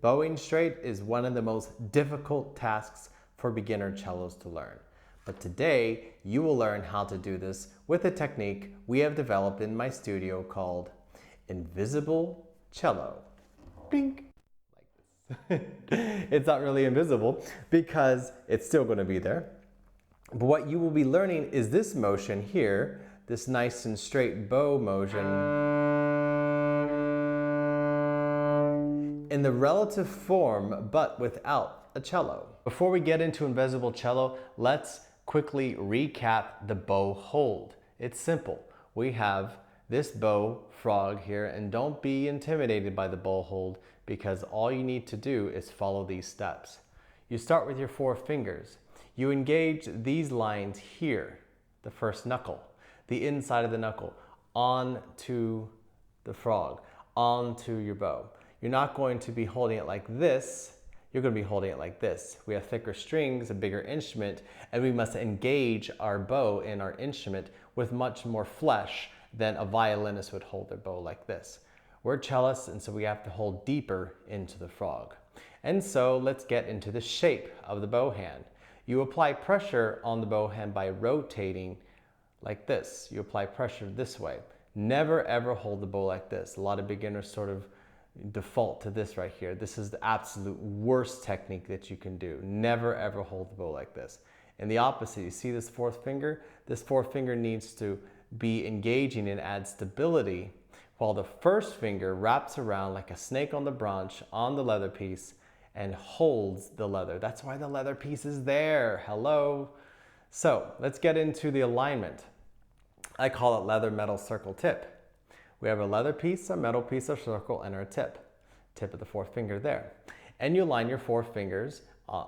Bowing straight is one of the most difficult tasks for beginner cellos to learn. But today, you will learn how to do this with a technique we have developed in my studio called Invisible Cello. Bink! Like this. It's not really invisible because it's still going to be there. But what you will be learning is this motion here, this nice and straight bow motion, in the relative form, but without a cello. Before we get into Invisible Cello, let's quickly recap the bow hold. It's simple. We have this bow frog here, and don't be intimidated by the bow hold because all you need to do is follow these steps. You start with your 4 fingers. You engage these lines here, the first knuckle, the inside of the knuckle, onto the frog, onto your bow. You're not going to be holding it like this, you're going to be holding it like this. We have thicker strings, a bigger instrument, and we must engage our bow in our instrument with much more flesh than a violinist would hold their bow like this. We're cellists, and so we have to hold deeper into the frog. And so let's get into the shape of the bow hand. You apply pressure on the bow hand by rotating like this. You apply pressure this way. Never ever hold the bow like this. A lot of beginners sort of default to this right here. This is the absolute worst technique that you can do. Never ever hold the bow like this. And the opposite, you see this 4th finger? This 4th finger needs to be engaging and add stability, while the 1st finger wraps around like a snake on the branch on the leather piece and holds the leather. That's why the leather piece is there. Hello. So let's get into the alignment. I call it leather, metal, circle, tip. We have a leather piece, a metal piece, a circle, and our tip of the 4th finger there. And you line your 4 fingers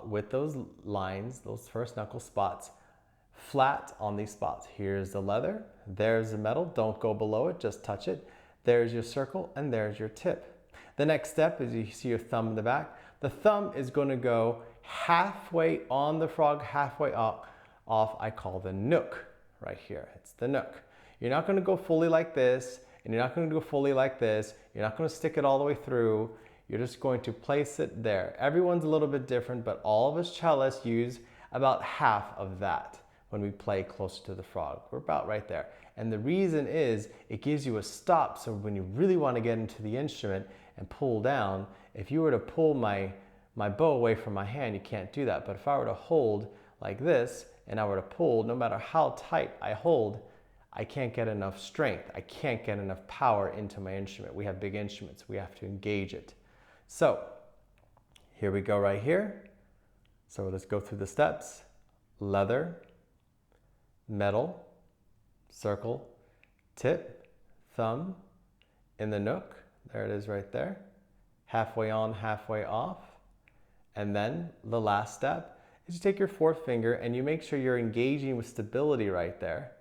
with those lines, those first knuckle spots, flat on these spots. Here's the leather, there's the metal, don't go below it, just touch it. There's your circle, and there's your tip. The next step is you see your thumb in the back. The thumb is going to go halfway on the frog, halfway off. I call the nook right here. It's the nook. You're not going to go fully like this, and you're not going to go fully like this. You're not going to stick it all the way through. You're just going to place it there. Everyone's a little bit different, but all of us cellists use about half of that when we play closer to the frog. We're about right there. And the reason is it gives you a stop, so when you really want to get into the instrument and pull down, if you were to pull my bow away from my hand, you can't do that. But if I were to hold like this and I were to pull, no matter how tight I hold, I can't get enough strength. I can't get enough power into my instrument. We have big instruments. We have to engage it. So here we go right here. So let's go through the steps. Leather, metal, circle, tip, thumb, in the nook. There it is right there. Halfway on, halfway off. And then the last step is you take your 4th finger and you make sure you're engaging with stability right there.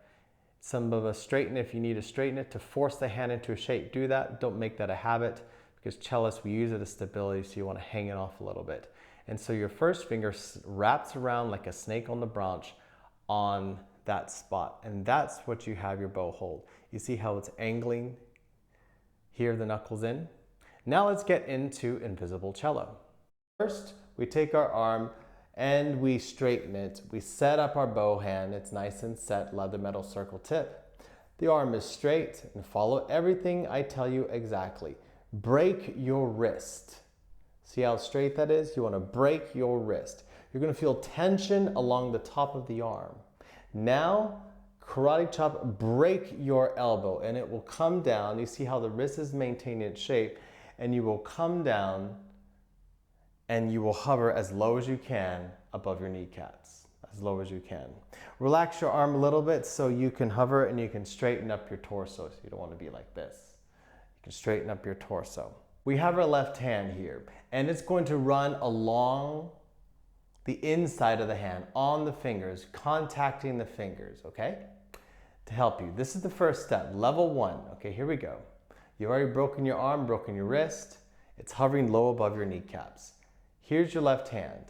Some of us straighten if you need to straighten it to force the hand into a shape. Do that. Don't make that a habit because cellists, we use it as stability, so you want to hang it off a little bit. And so your 1st finger wraps around like a snake on the branch on that spot. And that's what you have your bow hold. You see how it's angling here, the knuckles in? Now let's get into Invisible Cello. First, we take our arm and we straighten it. We set up our bow hand. It's nice and set, leather, metal, circle, tip. The arm is straight, and follow everything I tell you exactly. Break your wrist. See how straight that is? You want to break your wrist. You're going to feel tension along the top of the arm. Now, karate chop, break your elbow, and it will come down. You see how the wrist is maintaining its shape, and you will come down and you will hover as low as you can above your kneecaps, as low as you can. Relax your arm a little bit so you can hover and you can straighten up your torso. So you don't want to be like this. You can straighten up your torso. We have our left hand here, and it's going to run along the inside of the hand, on the fingers, contacting the fingers, okay? To help you. This is the first step, level 1. Okay, here we go. You've already broken your arm, broken your wrist. It's hovering low above your kneecaps. Here's your left hand.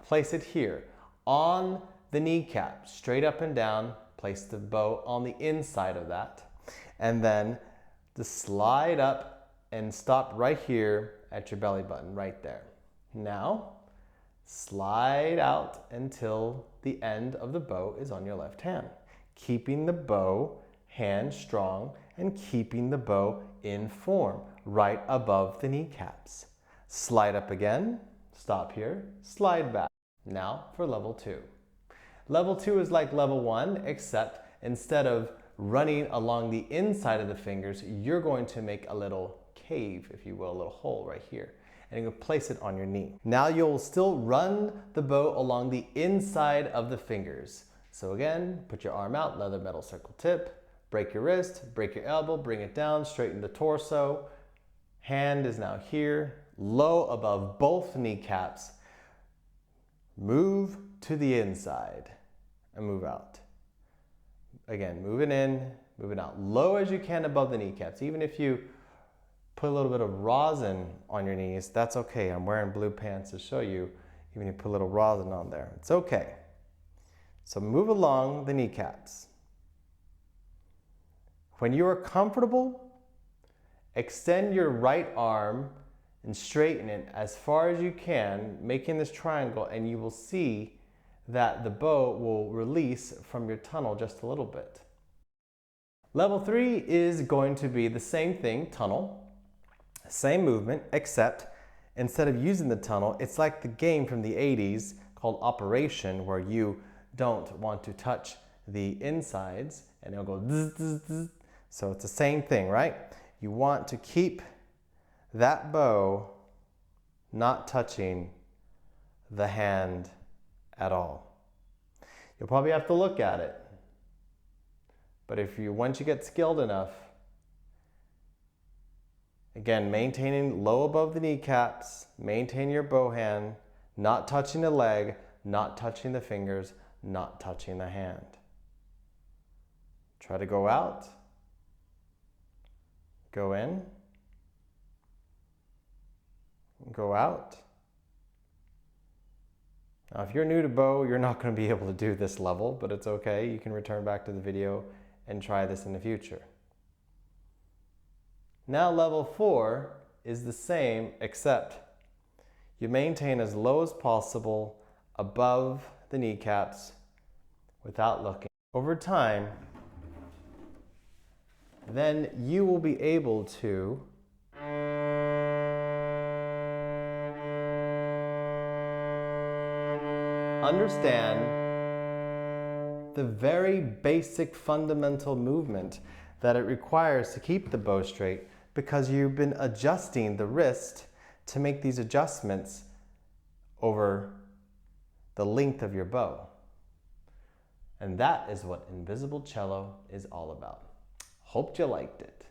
Place it here on the kneecap, straight up and down. Place the bow on the inside of that. And then just slide up and stop right here at your belly button right there. Now, slide out until the end of the bow is on your left hand, keeping the bow hand strong and keeping the bow in form right above the kneecaps. Slide up again, stop here, slide back. Now for level 2. Level 2 is like level 1, except instead of running along the inside of the fingers, you're going to make a little cave, if you will, a little hole right here. And you're going to place it on your knee. Now you'll still run the bow along the inside of the fingers. So again, put your arm out, leather metal circle tip, break your wrist, break your elbow, bring it down, straighten the torso. Hand is now here, low above both kneecaps. Move to the inside and move out. Again, moving in, moving out. Low as you can above the kneecaps. Even if you put a little bit of rosin on your knees, that's okay. I'm wearing blue pants to show you. Even if you put a little rosin on there, it's okay. So move along the kneecaps. When you are comfortable, extend your right arm and straighten it as far as you can, making this triangle, and you will see that the bow will release from your tunnel just a little bit. Level 3 is going to be the same thing, tunnel, same movement, except instead of using the tunnel, it's like the game from the 80s called Operation, where you don't want to touch the insides and it'll go zzz, zzz, zzz. So it's the same thing, right? You want to keep that bow not touching the hand at all. You'll probably have to look at it. But once you get skilled enough, again, maintaining low above the kneecaps, maintain your bow hand, not touching the leg, not touching the fingers, not touching the hand. Try to go out, go in, go out. Now, if you're new to bow, you're not going to be able to do this level, but it's okay. You can return back to the video and try this in the future. Now, level 4 is the same, except you maintain as low as possible above the kneecaps without looking. Over time, then you will be able to understand the very basic fundamental movement that it requires to keep the bow straight, because you've been adjusting the wrist to make these adjustments over the length of your bow. And that is what Invisible Cello is all about. Hope you liked it.